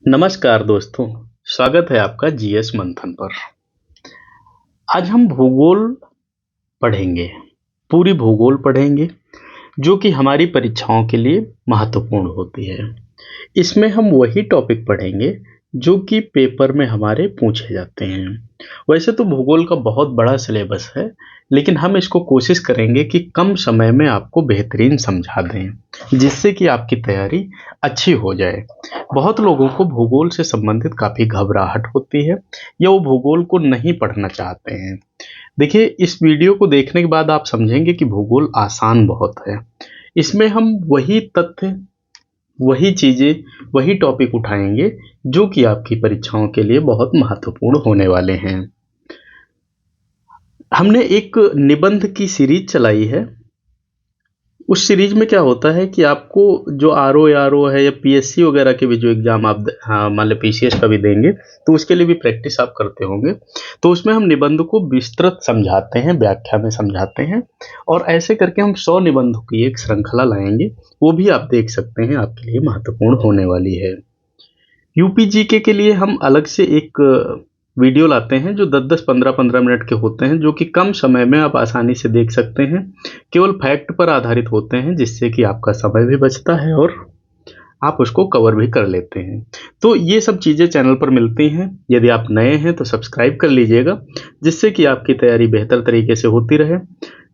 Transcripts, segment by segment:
नमस्कार दोस्तों, स्वागत है आपका जीएस मंथन पर। आज हम भूगोल पढ़ेंगे, पूरी भूगोल पढ़ेंगे जो कि हमारी परीक्षाओं के लिए महत्वपूर्ण होती है। इसमें हम वही टॉपिक पढ़ेंगे जो कि पेपर में हमारे पूछे जाते हैं। वैसे तो भूगोल का बहुत बड़ा सिलेबस है, लेकिन हम इसको कोशिश करेंगे कि कम समय में आपको बेहतरीन समझा दें, जिससे कि आपकी तैयारी अच्छी हो जाए। बहुत लोगों को भूगोल से संबंधित काफ़ी घबराहट होती है या वो भूगोल को नहीं पढ़ना चाहते हैं। देखिए, इस वीडियो को देखने के बाद आप समझेंगे कि भूगोल आसान बहुत है। इसमें हम वही तथ्य, वही चीज़ें, वही टॉपिक उठाएंगे जो कि आपकी परीक्षाओं के लिए बहुत महत्वपूर्ण होने वाले हैं। हमने एक निबंध की सीरीज चलाई है। उस सीरीज में क्या होता है कि आपको जो आरओ है या पीएससी वगैरह के भी जो एग्जाम आप मान लो पीसीएस का भी देंगे, तो उसके लिए भी प्रैक्टिस आप करते होंगे। तो उसमें हम निबंध को विस्तृत समझाते हैं, व्याख्या में समझाते हैं, और ऐसे करके हम 100 निबंधों की एक श्रृंखला लाएंगे। वो भी आप देख सकते हैं, आपके लिए महत्वपूर्ण होने वाली है। यूपीजीके के लिए हम अलग से एक वीडियो लाते हैं जो 10-10, 15-15 मिनट के होते हैं, जो कि कम समय में आप आसानी से देख सकते हैं। केवल फैक्ट पर आधारित होते हैं, जिससे कि आपका समय भी बचता है और आप उसको कवर भी कर लेते हैं। तो ये सब चीज़ें चैनल पर मिलती हैं। यदि आप नए हैं तो सब्सक्राइब कर लीजिएगा, जिससे कि आपकी तैयारी बेहतर तरीके से होती रहे।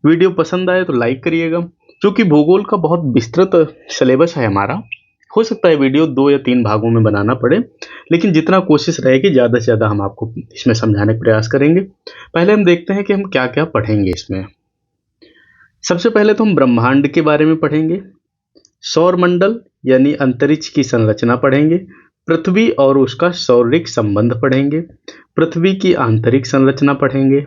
वीडियो पसंद आए तो लाइक करिएगा। क्योंकि भूगोल का बहुत विस्तृत सिलेबस है हमारा, हो सकता है वीडियो 2 या 3 भागों में बनाना पड़े, लेकिन जितना कोशिश रहेगी ज़्यादा से ज़्यादा हम आपको इसमें समझाने का प्रयास करेंगे। पहले हम देखते हैं कि हम क्या क्या पढ़ेंगे इसमें। सबसे पहले तो हम ब्रह्मांड के बारे में पढ़ेंगे, सौरमंडल यानी अंतरिक्ष की संरचना पढ़ेंगे, पृथ्वी और उसका सौरिक संबंध पढ़ेंगे, पृथ्वी की आंतरिक संरचना पढ़ेंगे,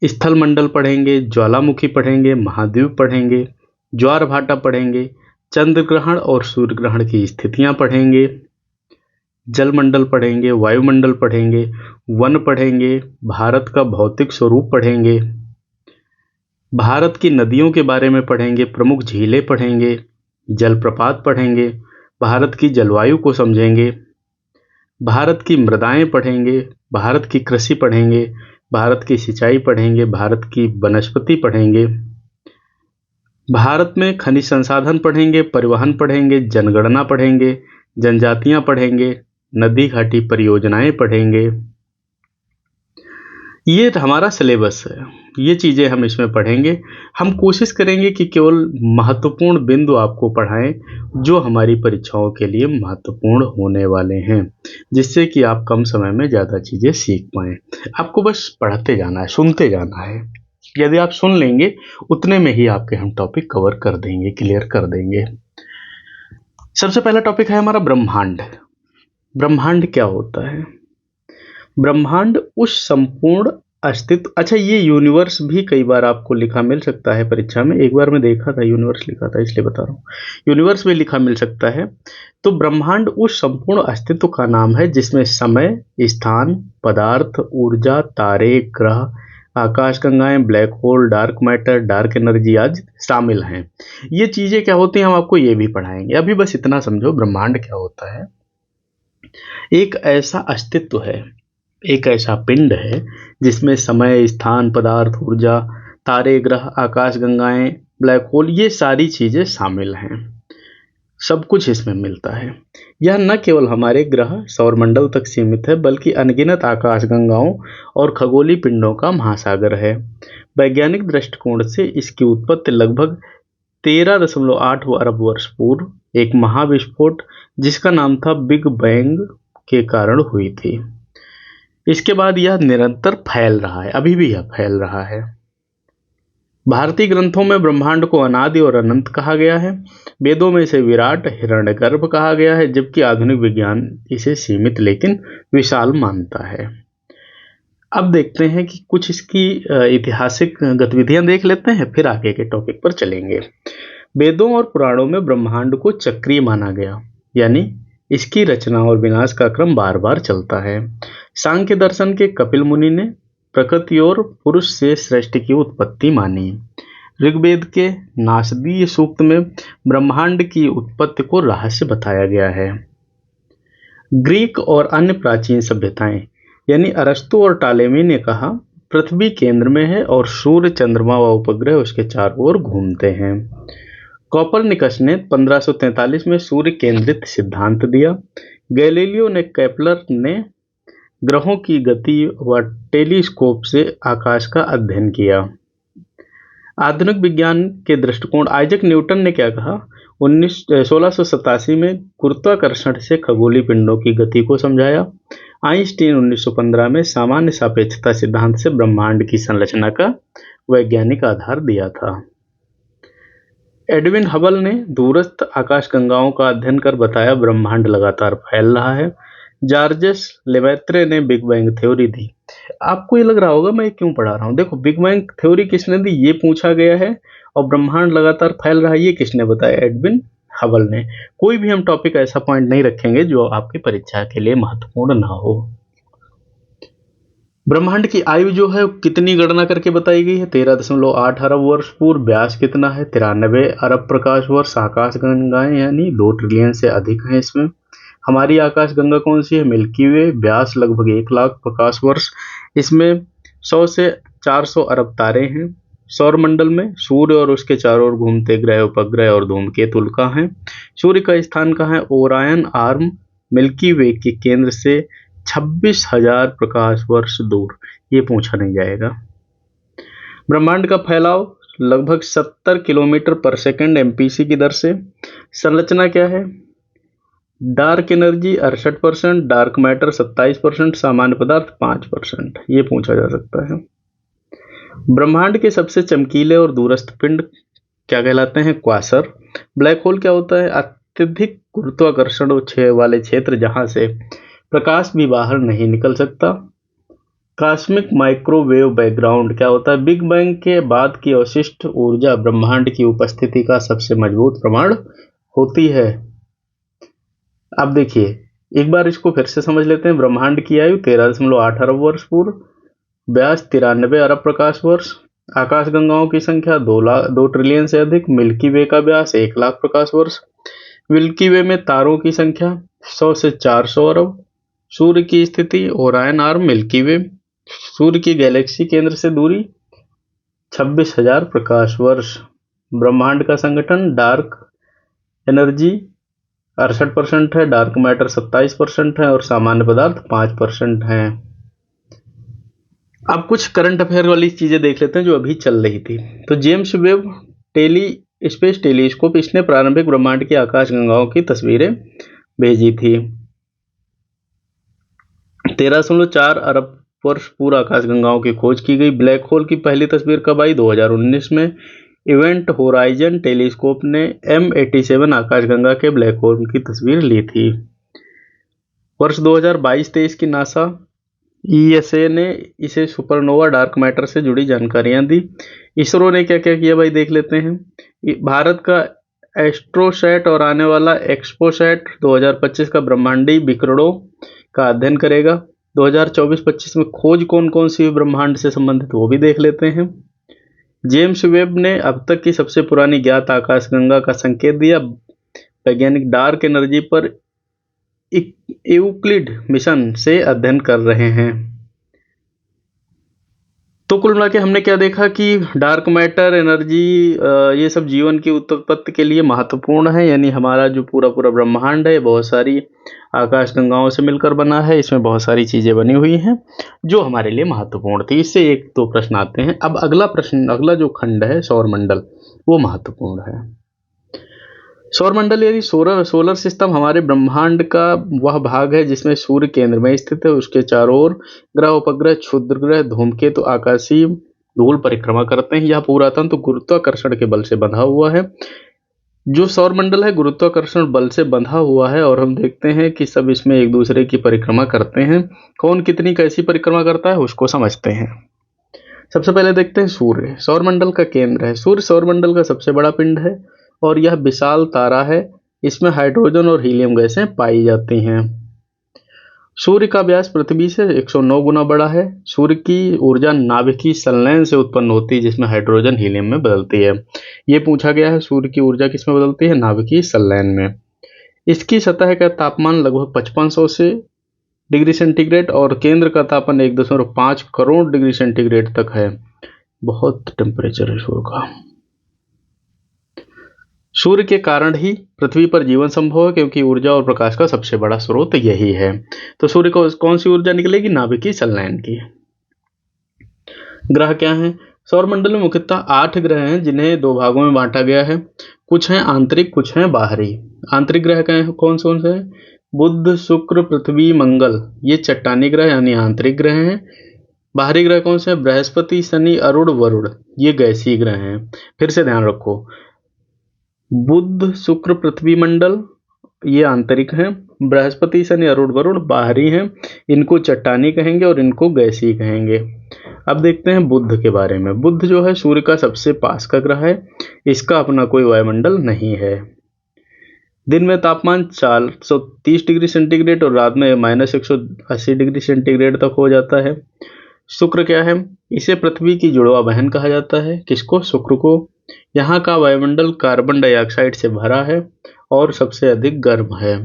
स्थल मंडल पढ़ेंगे, ज्वालामुखी पढ़ेंगे, महाद्वीप पढ़ेंगे, ज्वार भाटा पढ़ेंगे, चंद्र ग्रहण और सूर्य ग्रहण की स्थितियां पढ़ेंगे, जलमंडल पढ़ेंगे, वायुमंडल पढ़ेंगे, वन पढ़ेंगे, भारत का भौतिक स्वरूप पढ़ेंगे, भारत की नदियों के बारे में पढ़ेंगे, प्रमुख झीलें पढ़ेंगे, जलप्रपात पढ़ेंगे, भारत की जलवायु को समझेंगे, भारत की मृदाएं पढ़ेंगे, भारत की कृषि पढ़ेंगे, भारत की सिंचाई पढ़ेंगे, भारत की वनस्पति पढ़ेंगे, भारत में खनिज संसाधन पढ़ेंगे, परिवहन पढ़ेंगे, जनगणना पढ़ेंगे, जनजातियां पढ़ेंगे, नदी घाटी परियोजनाएं पढ़ेंगे। ये हमारा सिलेबस है, ये चीज़ें हम इसमें पढ़ेंगे। हम कोशिश करेंगे कि केवल महत्वपूर्ण बिंदु आपको पढ़ाएं जो हमारी परीक्षाओं के लिए महत्वपूर्ण होने वाले हैं, जिससे कि आप कम समय में ज़्यादा चीज़ें सीख पाएँ। आपको बस पढ़ते जाना है, सुनते जाना है। यदि आप सुन लेंगे, उतने में ही आपके हम टॉपिक कवर कर देंगे, क्लियर कर देंगे। सबसे पहला टॉपिक है हमारा ब्रह्मांड। ब्रह्मांड क्या होता है? ब्रह्मांड उस संपूर्ण अस्तित्व, अच्छा, ये यूनिवर्स भी कई बार आपको लिखा मिल सकता है परीक्षा में। एक बार मैं देखा था यूनिवर्स लिखा था, इसलिए बता रहा हूँ। यूनिवर्स भी लिखा मिल सकता है। तो ब्रह्मांड उस संपूर्ण अस्तित्व का नाम है जिसमें समय, स्थान, पदार्थ, ऊर्जा, तारे, ग्रह, आकाशगंगाएं, black hole, dark matter, dark energy आदि शामिल हैं। ये चीज़ें क्या होती हैं, हम आपको ये भी पढ़ाएंगे। अभी बस इतना समझो, ब्रह्मांड क्या होता है। एक ऐसा अस्तित्व है, एक ऐसा पिंड है जिसमें समय, स्थान, पदार्थ, ऊर्जा, तारे, ग्रह, आकाशगंगाएं, ब्लैक होल, ये सारी चीजें शामिल हैं। सब कुछ इसमें मिलता है। यह न केवल हमारे ग्रह सौरमंडल तक सीमित है, बल्कि अनगिनत आकाशगंगाओं और खगोलीय पिंडों का महासागर है। वैज्ञानिक दृष्टिकोण से इसकी उत्पत्ति लगभग 13.8 अरब वर्ष पूर्व एक महाविस्फोट, जिसका नाम था बिग बैंग, के कारण हुई थी। इसके बाद यह निरंतर फैल रहा है, अभी भी यह फैल रहा है। भारतीय ग्रंथों में ब्रह्मांड को अनादि और अनंत कहा गया है। वेदों में इसे विराट, हिरण्यगर्भ कहा गया है, जबकि आधुनिक विज्ञान इसे सीमित लेकिन विशाल मानता है। अब देखते हैं कि कुछ इसकी ऐतिहासिक गतिविधियां देख लेते हैं, फिर आगे के टॉपिक पर चलेंगे। वेदों और पुराणों में ब्रह्मांड को चक्रीय माना गया, यानी इसकी रचना और विनाश का क्रम बार बार चलता है। सांख्य दर्शन के कपिल मुनि ने प्रकृति और पुरुष से सृष्टि की उत्पत्ति मानी। ऋग्वेद के नासदीय सूक्त में ब्रह्मांड की उत्पत्ति को रहस्य बताया गया है। ग्रीक और अन्य प्राचीन सभ्यताएं, यानी अरस्तु और टालेमी ने कहा पृथ्वी केंद्र में है और सूर्य, चंद्रमा व उपग्रह उसके चारों ओर घूमते हैं। कोपरनिकस ने 1543 में सूर्य केंद्रित सिद्धांत दिया। गैलीलियो ने केपलर ने ग्रहों की गति व टेलीस्कोप से आकाश का अध्ययन किया। आधुनिक विज्ञान के दृष्टिकोण, आइजक न्यूटन ने क्या कहा? 1687 में गुरुत्वाकर्षण से खगोलीय पिंडों की गति को समझाया। आइंस्टीन 1915 में सामान्य सापेक्षता सिद्धांत से ब्रह्मांड की संरचना का वैज्ञानिक आधार दिया था। एडविन हबल ने दूरस्थ आकाशगंगाओं का अध्ययन कर बताया ब्रह्मांड लगातार फैल रहा है। जॉर्जेस लेमैत्रे ने बिग बैंग थ्योरी दी। आपको ये लग रहा होगा मैं क्यों पढ़ा रहा हूँ। देखो, बिग बैंग थ्योरी किसने दी ये पूछा गया है, और ब्रह्मांड लगातार फैल रहा है ये किसने बताया? एडविन हबल ने। कोई भी हम टॉपिक ऐसा पॉइंट नहीं रखेंगे जो आपकी परीक्षा के लिए महत्वपूर्ण ना हो। ब्रह्मांड की आयु जो है कितनी गणना करके बताई गई है? 13.8 अरब वर्ष पूर्व। व्यास कितना है? 93 अरब प्रकाश वर्ष। आकाश गंगाएं यानी 2 ट्रिलियन से अधिक हैं इसमें। हमारी आकाश गंगा कौन सी है? मिल्की वे। व्यास लगभग 1 लाख प्रकाश वर्ष। इसमें 100 से 400 अरब तारे हैं। सौरमंडल में सूर्य और उसके चारों ओर घूमते ग्रह, उपग्रह और धूमकेतु उल्का हैं। सूर्य का स्थान कहाँ है? ओरायन आर्म मिल्की वे के केंद्र से 26,000 प्रकाश वर्ष दूर। ये पूछा नहीं जाएगा। ब्रह्मांड का फैलाव लगभग 70 किलोमीटर पर सेकंड एमपीसी की दर से। संरचना क्या है? डार्क एनर्जी 68%, डार्क मैटर 27%, सामान्य पदार्थ 5%। ये पूछा जा सकता है। ब्रह्मांड के सबसे चमकीले और दूरस्थ पिंड क्या कहलाते हैं? क्वासर। ब्लैक होल क्या होता है? अत्यधिक गुरुत्वाकर्षण वाले क्षेत्र जहां से प्रकाश भी बाहर नहीं निकल सकता। कॉस्मिक माइक्रोवेव बैकग्राउंड क्या होता है? बिग बैंग के बाद की अवशिष्ट ऊर्जा ब्रह्मांड की उपस्थिति का सबसे मजबूत प्रमाण होती है। अब देखिए, एक बार इसको फिर से समझ लेते हैं। ब्रह्मांड की आयु 13.8 अरब वर्ष पूर्व। व्यास 93 अरब प्रकाश वर्ष। आकाशगंगाओं की संख्या 2 ट्रिलियन से अधिक। मिल्की वे का व्यास 1 लाख प्रकाश वर्ष। मिल्की वे में तारों की संख्या 100 से 400 अरब। सूर्य की स्थिति ओरायन आर्म मिल्की वे। सूर्य की गैलेक्सी केंद्र से दूरी 26,000 प्रकाश वर्ष। ब्रह्मांड का संगठन, डार्क एनर्जी 68% है, डार्क मैटर 27% है और सामान्य पदार्थ 5% है। अब कुछ करंट अफेयर वाली चीजें देख लेते हैं जो अभी चल रही थी। तो जेम्स वेब स्पेस टेलीस्कोप, इसने प्रारंभिक ब्रह्मांड की आकाशगंगाओं की तस्वीरें भेजी थी। 13.4 अरब वर्ष पूर्व आकाशगंगाओं की खोज की गई। ब्लैक होल की पहली तस्वीर कब आई? 2019 में। इवेंट होराइजन टेलीस्कोप ने M87 आकाशगंगा के ब्लैक होल की तस्वीर ली थी। वर्ष 2022-23 की नासा ESA ने इसे सुपरनोवा डार्क मैटर से जुड़ी जानकारियां दी। इसरो ने क्या क्या किया भाई देख लेते हैं। भारत का एस्ट्रोसैट और आने वाला एक्सपोसैट 2025 का ब्रह्मांडीय विकिरणों का अध्ययन करेगा। 2024-25 में खोज कौन कौन सी ब्रह्मांड से संबंधित वो भी देख लेते हैं। जेम्स वेब ने अब तक की सबसे पुरानी ज्ञात आकाशगंगा का संकेत दिया। वैज्ञानिक डार्क एनर्जी पर यूक्लिड मिशन से अध्ययन कर रहे हैं। तो कुल मिला के हमने क्या देखा कि डार्क मैटर, एनर्जी, ये सब जीवन की उत्पत्ति के लिए महत्वपूर्ण है। यानी हमारा जो पूरा ब्रह्मांड है बहुत सारी आकाशगंगाओं से मिलकर बना है। इसमें बहुत सारी चीजें बनी हुई हैं जो हमारे लिए महत्वपूर्ण थी। इससे 1-2 प्रश्न आते हैं। अब अगला जो खंड है सौरमंडल, वो महत्वपूर्ण है। सौरमंडल यानी सोलर सिस्टम हमारे ब्रह्मांड का वह भाग है जिसमें सूर्य केंद्र में स्थित है। उसके चारों ओर ग्रह, उपग्रह, क्षुद्र ग्रह, धूमकेतु आकाशीय धूल परिक्रमा करते हैं। यह पूरा तंत्र गुरुत्वाकर्षण के बल से बंधा हुआ है। जो सौरमंडल है गुरुत्वाकर्षण बल से बंधा हुआ है और हम देखते हैं कि सब इसमें एक दूसरे की परिक्रमा करते हैं। कौन कितनी कैसी परिक्रमा करता है उसको समझते हैं। सबसे पहले देखते हैं सूर्य सौरमंडल का केंद्र है। सूर्य सौरमंडल का सबसे बड़ा पिंड है और यह विशाल तारा है। इसमें हाइड्रोजन और हीलियम गैसें पाई जाती हैं। सूर्य का व्यास पृथ्वी से 109 गुना बड़ा है। सूर्य की ऊर्जा नाभिकीय संलयन से उत्पन्न होती है जिसमें हाइड्रोजन हीलियम में बदलती है। ये पूछा गया है सूर्य की ऊर्जा किस में बदलती है? नाभिकीय संलयन में। इसकी सतह का तापमान लगभग 5500 से डिग्री सेंटीग्रेड और केंद्र का तापमान 1.5 करोड़ डिग्री सेंटीग्रेड तक है। बहुत टेम्परेचर है सूर्य का। सूर्य के कारण ही पृथ्वी पर जीवन संभव है, क्योंकि ऊर्जा और प्रकाश का सबसे बड़ा स्रोत यही है। तो सूर्य को कौन सी ऊर्जा निकलेगी? नाभिकीय संलयन की। ग्रह क्या हैं? सौरमंडल में मुख्यतः 8 ग्रह हैं, जिन्हें 2 भागों में बांटा गया है। कुछ हैं आंतरिक, कुछ हैं बाहरी। आंतरिक ग्रह कौन कौन से हैं? बुध, शुक्र, पृथ्वी, मंगल, ये चट्टानी ग्रह यानी आंतरिक ग्रह हैं। बाहरी ग्रह कौन से हैं? बृहस्पति, शनि, अरुण, वरुण, ये गैसीय ग्रह हैं। फिर से ध्यान रखो, बुध, शुक्र, पृथ्वी, मंडल ये आंतरिक हैं। बृहस्पति, शनि, अरुण, वरुण बाहरी हैं। इनको चट्टानी कहेंगे और इनको गैसीय कहेंगे। अब देखते हैं बुध के बारे में। बुध जो है सूर्य का सबसे पास का ग्रह है। इसका अपना कोई वायुमंडल नहीं है। दिन में तापमान 430 डिग्री सेंटीग्रेड और रात में -180 डिग्री सेंटीग्रेड तक हो जाता है। शुक्र क्या है? इसे पृथ्वी की जुड़वा बहन कहा जाता है। किसको? शुक्र को। यहाँ का वायुमंडल कार्बन डाइऑक्साइड से भरा है और सबसे अधिक गर्म है।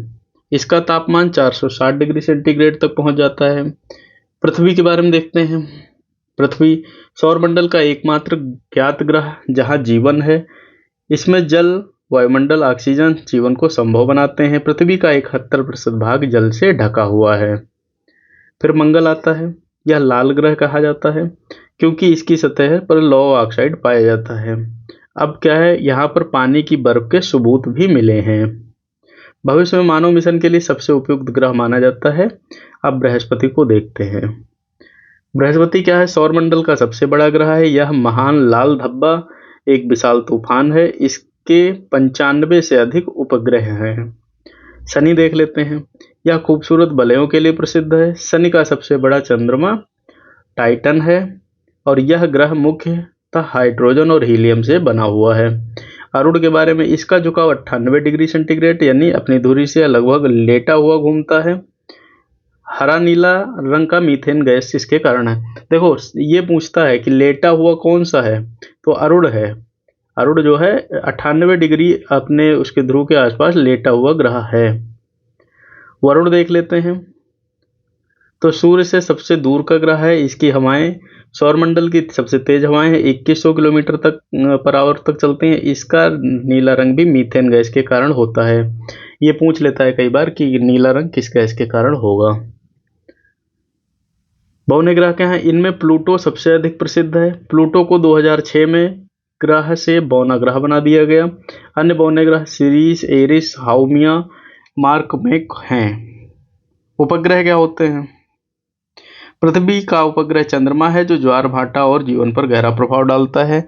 इसका तापमान 460 डिग्री सेंटीग्रेड तक पहुंच जाता है। पृथ्वी के बारे में देखते हैं। पृथ्वी सौरमंडल का एकमात्र ज्ञात ग्रह जहाँ जीवन है। इसमें जल, वायुमंडल, ऑक्सीजन जीवन को संभव बनाते हैं। पृथ्वी का 71% भाग जल से ढका हुआ है। फिर मंगल आता है। यह लाल ग्रह कहा जाता है क्योंकि इसकी सतह पर लौह ऑक्साइड पाया जाता है। अब क्या है, यहाँ पर पानी की बर्फ के सबूत भी मिले हैं। भविष्य में मानव मिशन के लिए सबसे उपयुक्त ग्रह माना जाता है। अब बृहस्पति को देखते हैं। बृहस्पति क्या है? सौरमंडल का सबसे बड़ा ग्रह है। यह महान लाल धब्बा एक विशाल तूफान है। इसके 95 से अधिक उपग्रह हैं। शनि देख लेते हैं। यह खूबसूरत वलयों के लिए प्रसिद्ध है। शनि का सबसे बड़ा चंद्रमा टाइटन है और यह ग्रह मुख्यतः हाइड्रोजन और हीलियम से बना हुआ है। अरुण के बारे में, इसका झुकाव 98 डिग्री सेंटीग्रेड यानी अपनी धुरी से लगभग लेटा हुआ घूमता है। हरा नीला रंग का मीथेन गैस इसके कारण है। देखो, ये पूछता है कि लेटा हुआ कौन सा है, तो अरुण है। अरुण जो है 98 डिग्री अपने उसके ध्रुव के आसपास लेटा हुआ ग्रह है। वरुण देख लेते हैं। तो सूर्य से सबसे दूर का ग्रह है। इसकी हवाएं सौरमंडल की सबसे तेज हवाएं हैं, 2100 किलोमीटर तक पर आवर तक चलती हैं। इसका नीला रंग भी मीथेन गैस के कारण होता है। ये पूछ लेता है कई बार कि नीला रंग किस गैस के कारण होगा। बौने ग्रह क्या हैं? इनमें प्लूटो सबसे अधिक प्रसिद्ध है। प्लूटो को 2006 में ग्रह से बौना ग्रह बना दिया गया। अन्य बौने ग्रह सीरीस, एरिस, हाउमिया, मार्कमेक हैं। उपग्रह क्या होते हैं? पृथ्वी का उपग्रह चंद्रमा है, जो ज्वार भाटा और जीवन पर गहरा प्रभाव डालता है।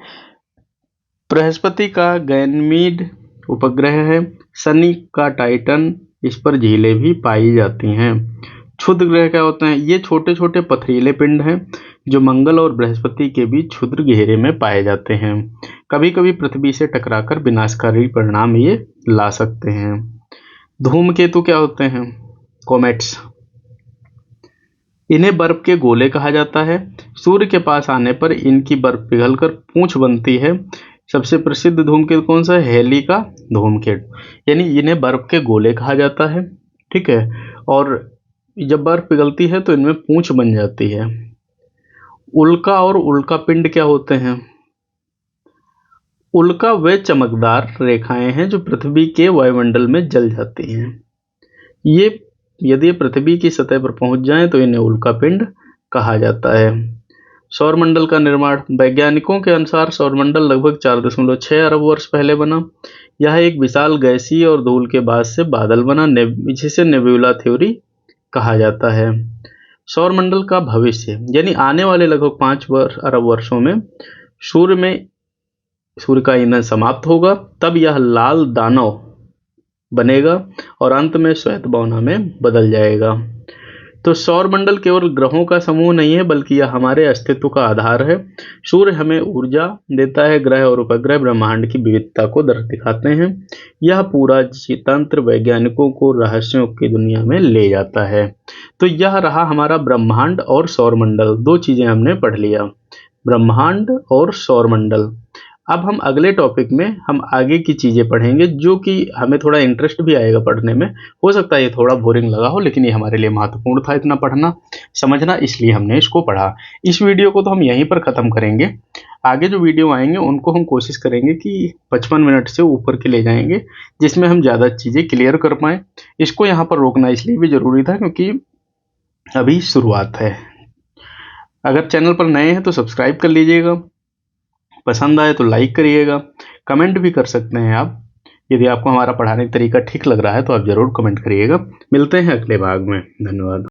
बृहस्पति का गैनीमीड उपग्रह है। शनि का टाइटन, इस पर झीलें भी पाई जाती हैं। क्षुद्र ग्रह क्या होते हैं? ये छोटे छोटे पथरीले पिंड हैं जो मंगल और बृहस्पति के बीच क्षुद्र घेरे में पाए जाते हैं। कभी कभी पृथ्वी से टकराकर विनाशकारी परिणाम ये ला सकते हैं। धूमकेतु क्या होते हैं? कॉमेट्स। इन्हें बर्फ के गोले कहा जाता है। सूर्य के पास आने पर इनकी बर्फ पिघलकर पूंछ बनती है। सबसे प्रसिद्ध धूमकेतु कौन सा है? हेली का धूमकेतु, यानी इन्हें बर्फ के गोले कहा जाता है। ठीक है, और जब बर्फ पिघलती है तो इनमें पूंछ बन जाती है। उल्का और उल्का पिंड क्या होते हैं? उल्का वे चमकदार रेखाएं हैं जो पृथ्वी के वायुमंडल में जल जाती हैं। ये यदि पृथ्वी की सतह पर पहुंच जाएं तो इन्हें उल्का पिंड कहा जाता है। सौरमंडल का निर्माण, वैज्ञानिकों के अनुसार सौरमंडल लगभग 4.6 अरब वर्ष पहले बना। यह एक विशाल गैसीय और धूल के बाद से बादल बना, जिसे नेबुला थ्योरी कहा जाता है। सौरमंडल का भविष्य, यानी आने वाले लगभग 5 अरब वर्षों में सूर्य का ईंधन समाप्त होगा। तब यह लाल दानव बनेगा और अंत में श्वेत बौना में बदल जाएगा। तो सौरमंडल केवल ग्रहों का समूह नहीं है, बल्कि यह हमारे अस्तित्व का आधार है। सूर्य हमें ऊर्जा देता है। ग्रह और उपग्रह ब्रह्मांड की विविधता को दिखाते हैं। यह पूरा तंत्र वैज्ञानिकों को रहस्यों की दुनिया में ले जाता है। तो यह रहा हमारा ब्रह्मांड और सौरमंडल। 2 चीजें हमने पढ़ लिया, ब्रह्मांड और सौरमंडल। अब हम अगले टॉपिक में हम आगे की चीज़ें पढ़ेंगे जो कि हमें थोड़ा इंटरेस्ट भी आएगा पढ़ने में। हो सकता है ये थोड़ा बोरिंग लगा हो, लेकिन ये हमारे लिए महत्वपूर्ण था इतना पढ़ना समझना, इसलिए हमने इसको पढ़ा। इस वीडियो को तो हम यहीं पर ख़त्म करेंगे। आगे जो वीडियो आएंगे उनको हम कोशिश करेंगे कि 55 मिनट से ऊपर के ले जाएंगे, जिसमें हम ज़्यादा चीज़ें क्लियर कर पाएँ। इसको यहाँ पर रोकना इसलिए भी ज़रूरी था क्योंकि अभी शुरुआत है। अगर चैनल पर नए हैं तो सब्सक्राइब कर लीजिएगा, पसंद आए तो लाइक करिएगा, कमेंट भी कर सकते हैं आप। यदि आपको हमारा पढ़ाने का तरीका ठीक लग रहा है तो आप ज़रूर कमेंट करिएगा। मिलते हैं अगले भाग में। धन्यवाद।